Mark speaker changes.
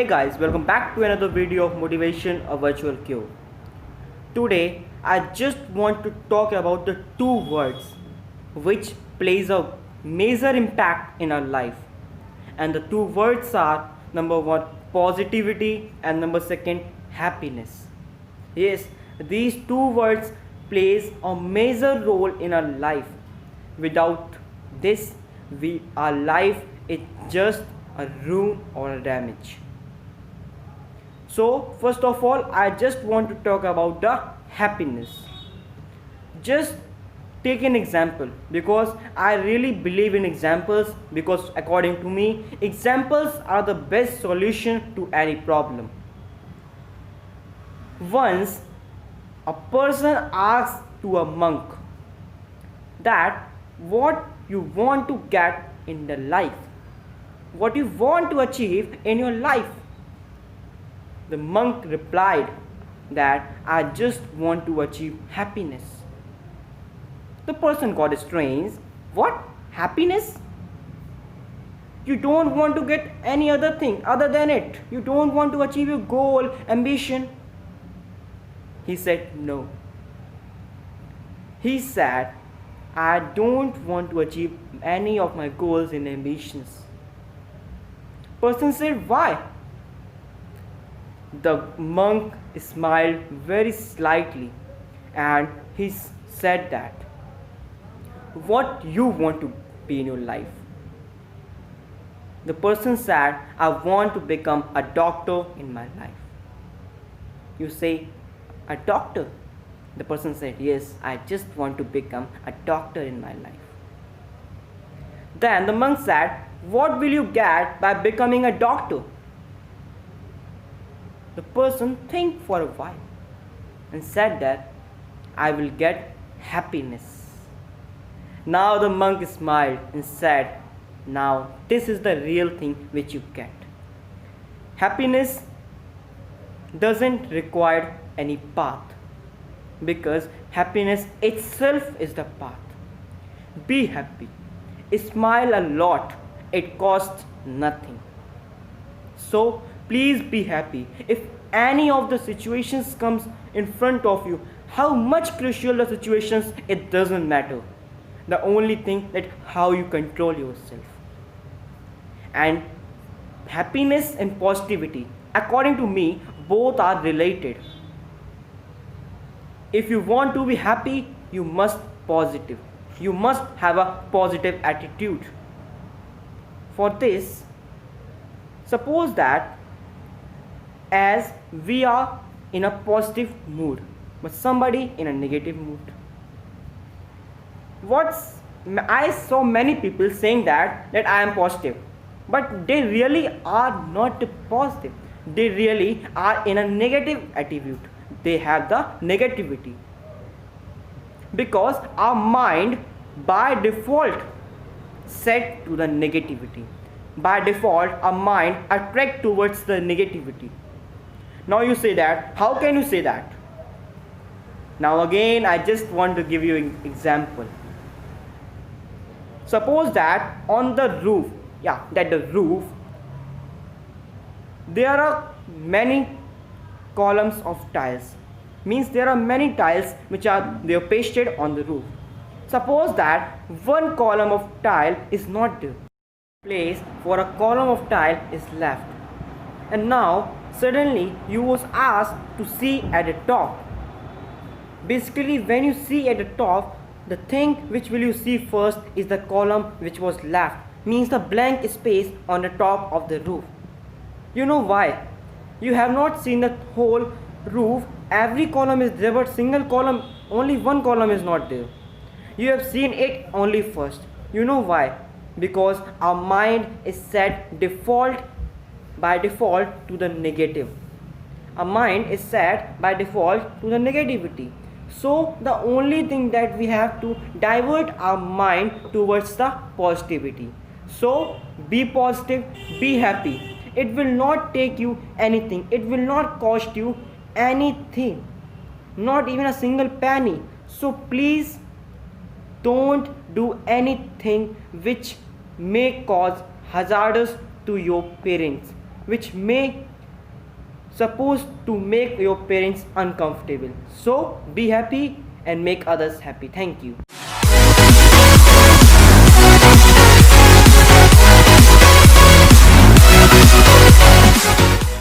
Speaker 1: Hey guys, welcome back to another video of Motivation, a Virtual Cure. Today, I just want to talk about the two words which plays a major impact in our life. And the two words are number one, positivity, and number second, happiness. Yes, these two words plays a major role in our life. Without this, our life is just a ruin or a damage. So first of all, I just want to talk about the happiness. Just take an example, because I really believe in examples, because according to me, examples are the best solution to any problem. Once a person asked to a monk that what you want to get in the life, what you want to achieve in your life. The monk replied that I just want to achieve happiness. The person got strange. What? Happiness? You don't want to get any other thing other than it. You don't want to achieve your goal, ambition. He said no. He said, I don't want to achieve any of my goals and ambitions. Person said, why? The monk smiled very slightly and he said that, what you want to be in your life? The person said, I want to become a doctor in my life. You say, a doctor? The person said, yes, I just want to become a doctor in my life. Then the monk said, what will you get by becoming a doctor? The person think for a while and said that I will get happiness. Now the monk smiled and said, now this is the real thing which you get. Happiness doesn't require any path, because happiness itself is the path. Be happy. Smile a lot. It costs nothing. So please be happy. If any of the situations comes in front of you, how much crucial the situations, it doesn't matter. The only thing that how you control yourself. And happiness and positivity, according to me, both are related. If you want to be happy, you must positive. You must have a positive attitude. For this, suppose that as we are in a positive mood, but somebody in a negative mood. I saw many people saying that I am positive, but they really are not positive. They really are in a negative attitude. They have the negativity, because our mind by default set to the negativity. By default our mind attract towards the negativity. Now you say that, how can you say that? Now again I just want to give you an example. Suppose that on the roof, there are many columns of tiles. Means there are many tiles which are they are pasted on the roof. Suppose that one column of tile is not there. Place for a column of tile is left. And now suddenly you was asked to see at the top. Basically when you see at the top, the thing which will you see first is the column which was left. Means the blank space on the top of the roof. You know why? You have not seen the whole roof. Every column is there, but single column, only one column is not there. You have seen it only first. You know why? Because our mind is set by default to the negative. Our mind is set by default to the negativity. So the only thing that we have to divert our mind towards the positivity. So be positive, be happy. It will not take you anything. It will not cost you anything, not even a single penny. So please don't do anything which may cause hazardous to your parents, which may supposed to make your parents uncomfortable. So be happy and make others happy. Thank you.